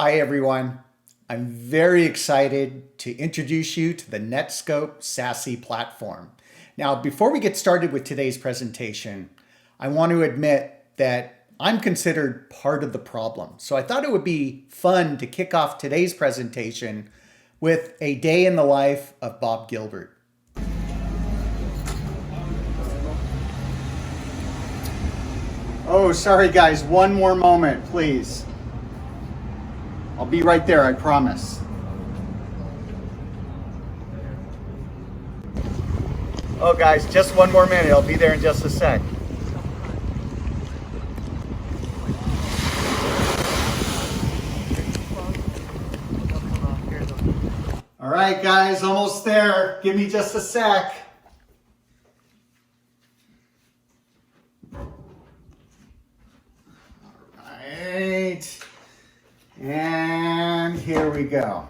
Hi everyone. I'm very excited to introduce you to the Netskope SASE platform. Now, before we get started with today's presentation, I want to admit that I'm considered part of the problem. So I thought it would be fun to kick off today's presentation with a day in the life of Bob Gilbert. Oh, sorry guys, one more moment, please. I'll be right there, I promise. Oh guys, just one more minute. I'll be there in just a sec. All right guys, almost there. Give me just a sec. All right. And here we go.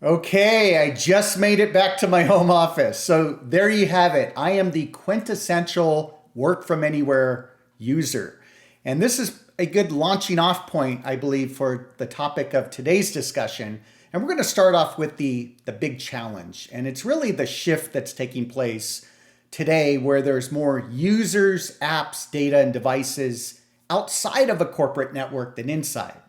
Okay, I just made it back to my home office. So there you have it. I am the quintessential work from anywhere user. And this is a good launching off point, I believe, for the topic of today's discussion. And we're going to start off with the big challenge. And it's really the shift that's taking place today where there's more users, apps, data, and devices outside of a corporate network than inside.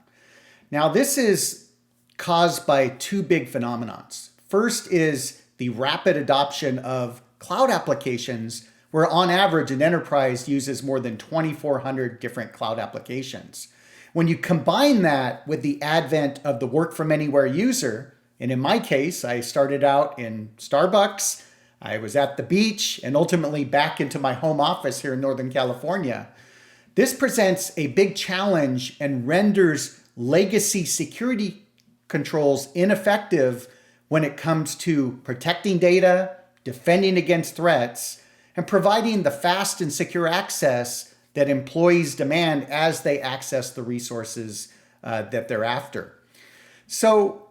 Now, this is caused by two big phenomenons. First is the rapid adoption of cloud applications, where on average an enterprise uses more than 2,400 different cloud applications. When you combine that with the advent of the work from anywhere user, and in my case, I started out in Starbucks, I was at the beach, and ultimately back into my home office here in Northern California. This presents a big challenge and renders legacy security controls ineffective when it comes to protecting data, defending against threats, and providing the fast and secure access that employees demand as they access the resources that they're after. So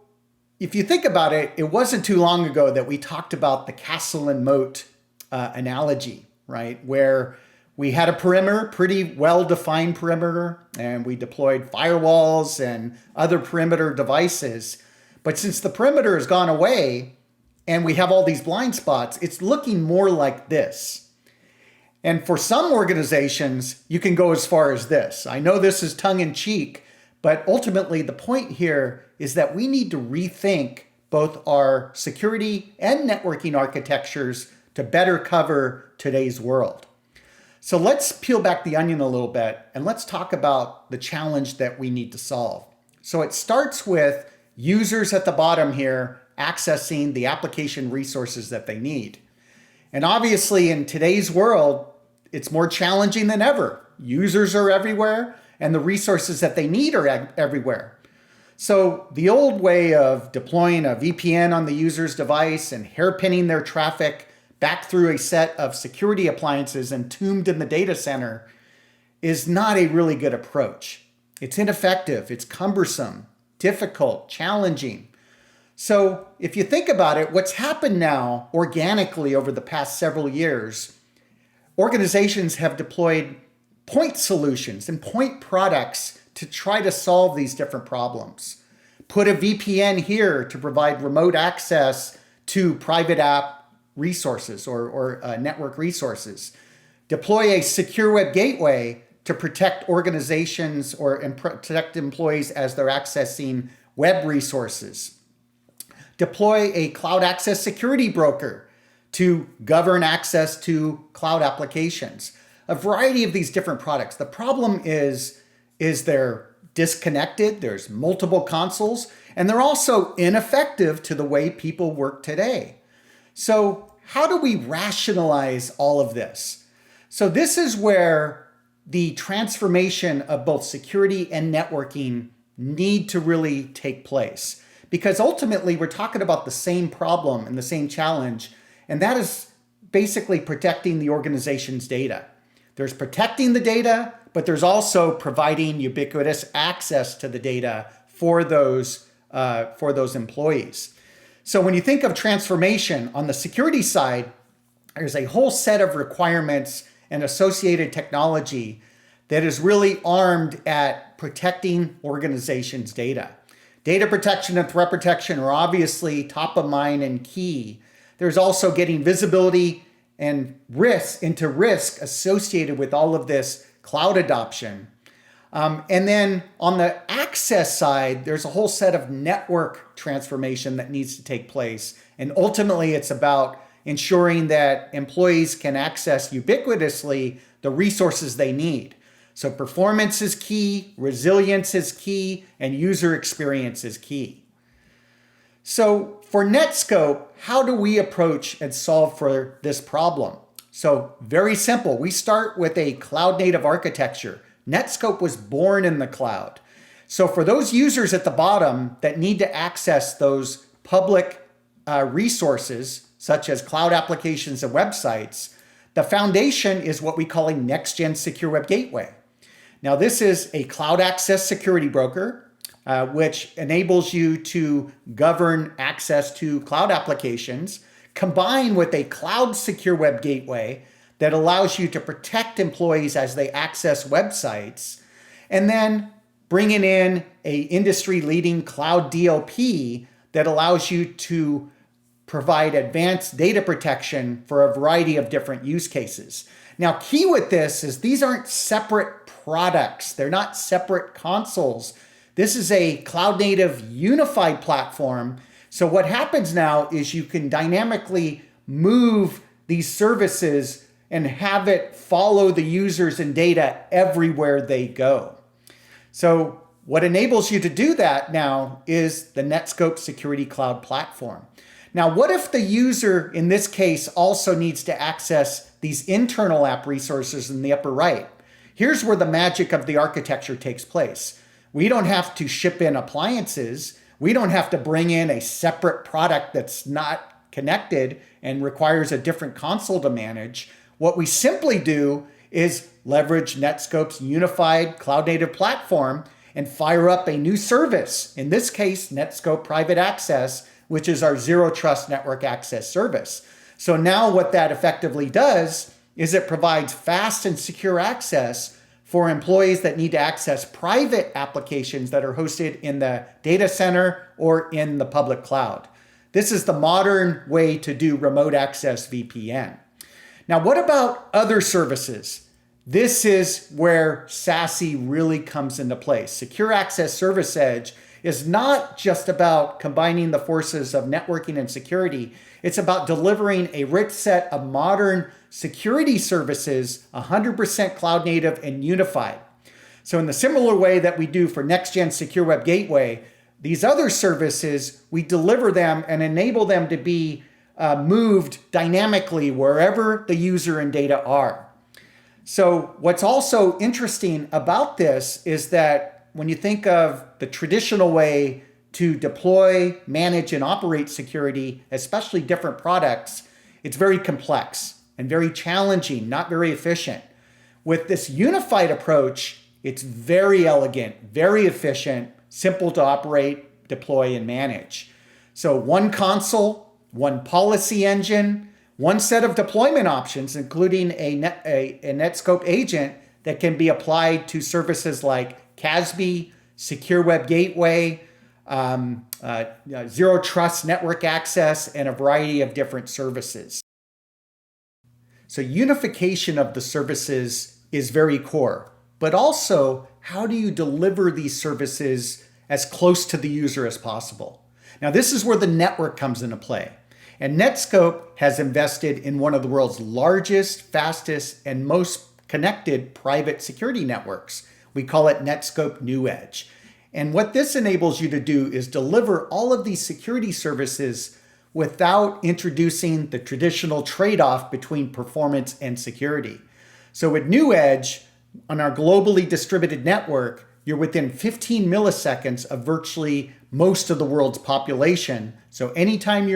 if you think about it, it wasn't too long ago that we talked about the castle and moat analogy, right? Where we had a perimeter, pretty well-defined perimeter, and we deployed firewalls and other perimeter devices. But since the perimeter has gone away and we have all these blind spots, it's looking more like this. And for some organizations, you can go as far as this. I know this is tongue-in-cheek, but ultimately the point here is that we need to rethink both our security and networking architectures to better cover today's world. So let's peel back the onion a little bit and let's talk about the challenge that we need to solve. So it starts with users at the bottom here accessing the application resources that they need. And obviously in today's world, it's more challenging than ever. Users are everywhere and the resources that they need are everywhere. So the old way of deploying a VPN on the user's device and hairpinning their traffic back through a set of security appliances entombed in the data center is not a really good approach. It's ineffective, it's cumbersome, difficult, challenging. So if you think about it, what's happened now organically over the past several years, organizations have deployed point solutions and point products to try to solve these different problems. Put a VPN here to provide remote access to private app resources or network resources. Deploy a secure web gateway to protect organizations or protect employees as they're accessing web resources. Deploy a cloud access security broker to govern access to cloud applications. A variety of these different products. The problem is they're disconnected, there's multiple consoles, and they're also ineffective to the way people work today. So how do we rationalize all of this? So this is where the transformation of both security and networking need to really take place. Because ultimately we're talking about the same problem and the same challenge, and that is basically protecting the organization's data. There's protecting the data, but there's also providing ubiquitous access to the data for those employees. So when you think of transformation on the security side, there's a whole set of requirements and associated technology that is really armed at protecting organizations' data. Data protection and threat protection are obviously top of mind and key. There's also getting visibility and risk associated with all of this cloud adoption. And then on the access side, there's a whole set of network transformation that needs to take place. And ultimately, it's about ensuring that employees can access ubiquitously the resources they need. So performance is key, resilience is key, and user experience is key. So for Netskope, how do we approach and solve for this problem? So very simple. We start with a cloud-native architecture. Netskope was born in the cloud. So for those users at the bottom that need to access those public resources, such as cloud applications and websites, the foundation is what we call a next-gen secure web gateway. Now, this is a cloud access security broker, which enables you to govern access to cloud applications, combined with a cloud secure web gateway that allows you to protect employees as they access websites, and then bringing in a industry-leading cloud DLP that allows you to provide advanced data protection for a variety of different use cases. Now, key with this is these aren't separate products. They're not separate consoles. This is a cloud-native unified platform. So what happens now is you can dynamically move these services and have it follow the users and data everywhere they go. So what enables you to do that now is the Netskope Security Cloud Platform. Now, what if the user, in this case, also needs to access these internal app resources in the upper right? Here's where the magic of the architecture takes place. We don't have to ship in appliances. We don't have to bring in a separate product that's not connected and requires a different console to manage. What we simply do is leverage Netskope's unified cloud-native platform and fire up a new service. In this case, Netskope Private Access, which is our Zero Trust Network Access service. So now what that effectively does is it provides fast and secure access for employees that need to access private applications that are hosted in the data center or in the public cloud. This is the modern way to do remote access VPN. Now, what about other services? This is where SASE really comes into place. Secure Access Service Edge is not just about combining the forces of networking and security. It's about delivering a rich set of modern security services, 100% cloud native and unified. So in the similar way that we do for Next-Gen Secure Web Gateway, these other services, we deliver them and enable them to be moved dynamically wherever the user and data are. So what's also interesting about this is that when you think of the traditional way to deploy, manage, and operate security, especially different products, it's very complex and very challenging, not very efficient. With this unified approach, it's very elegant, very efficient, simple to operate, deploy, and manage. So one console, one policy engine, one set of deployment options, including a Netskope agent that can be applied to services like CASB, Secure Web Gateway, Zero Trust Network Access, and a variety of different services. So unification of the services is very core, but also how do you deliver these services as close to the user as possible? Now, this is where the network comes into play. And Netskope has invested in one of the world's largest, fastest, and most connected private security networks. We call it Netskope New Edge. And what this enables you to do is deliver all of these security services without introducing the traditional trade-off between performance and security. So with New Edge, on our globally distributed network, you're within 15 milliseconds of virtually most of the world's population. So anytime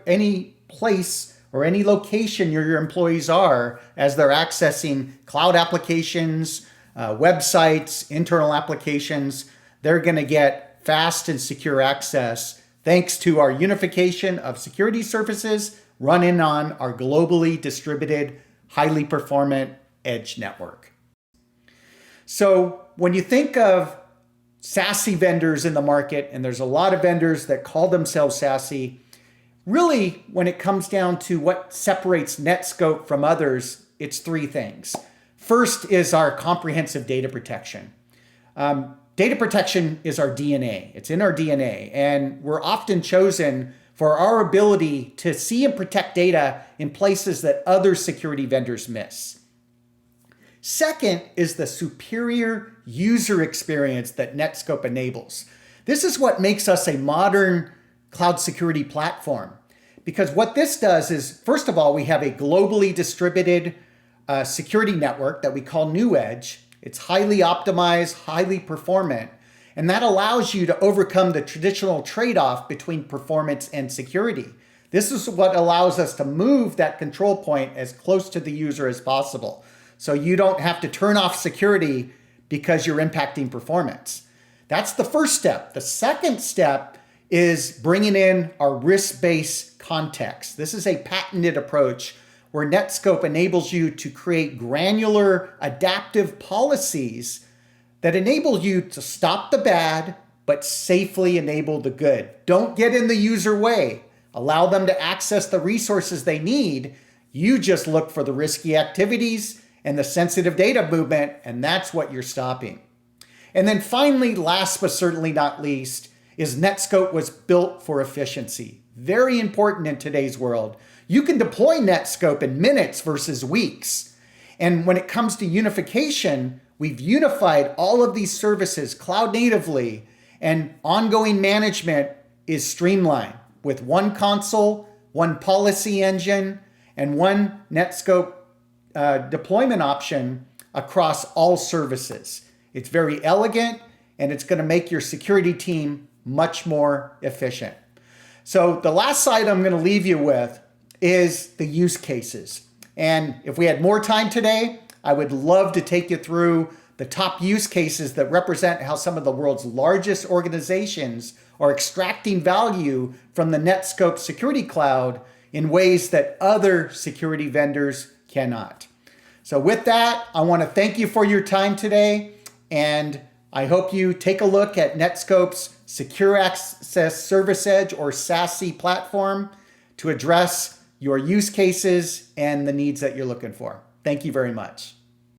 any place or any location your employees are, as they're accessing cloud applications, websites, internal applications, they're going to get fast and secure access thanks to our unification of security services running on our globally distributed, highly performant edge network. So when you think of SASE vendors in the market, and there's a lot of vendors that call themselves SASE, really, when it comes down to what separates Netskope from others, it's three things. First is our comprehensive data protection. Data protection is our DNA. It's in our DNA, and we're often chosen for our ability to see and protect data in places that other security vendors miss. Second is the superior user experience that Netskope enables. This is what makes us a modern cloud security platform. Because what this does is, first of all, we have a globally distributed security network that we call New Edge. It's highly optimized, highly performant, and that allows you to overcome the traditional trade-off between performance and security. This is what allows us to move that control point as close to the user as possible. So you don't have to turn off security because you're impacting performance. That's the first step. The second step is bringing in our risk-based context. This is a patented approach where Netskope enables you to create granular adaptive policies that enable you to stop the bad, but safely enable the good. Don't get in the user way. Allow them to access the resources they need. You just look for the risky activities and the sensitive data movement, and that's what you're stopping. And then finally, last but certainly not least, is Netskope was built for efficiency. Very important in today's world. You can deploy Netskope in minutes versus weeks. And when it comes to unification, we've unified all of these services cloud natively, and ongoing management is streamlined with one console, one policy engine, and one Netskope deployment option across all services. It's very elegant, and it's going to make your security team much more efficient. So the last slide I'm going to leave you with is the use cases. And if we had more time today, I would love to take you through the top use cases that represent how some of the world's largest organizations are extracting value from the Netskope Security Cloud in ways that other security vendors cannot. So with that, I want to thank you for your time today, and I hope you take a look at Netskope's Secure Access Service Edge or SASE platform to address your use cases and the needs that you're looking for. Thank you very much.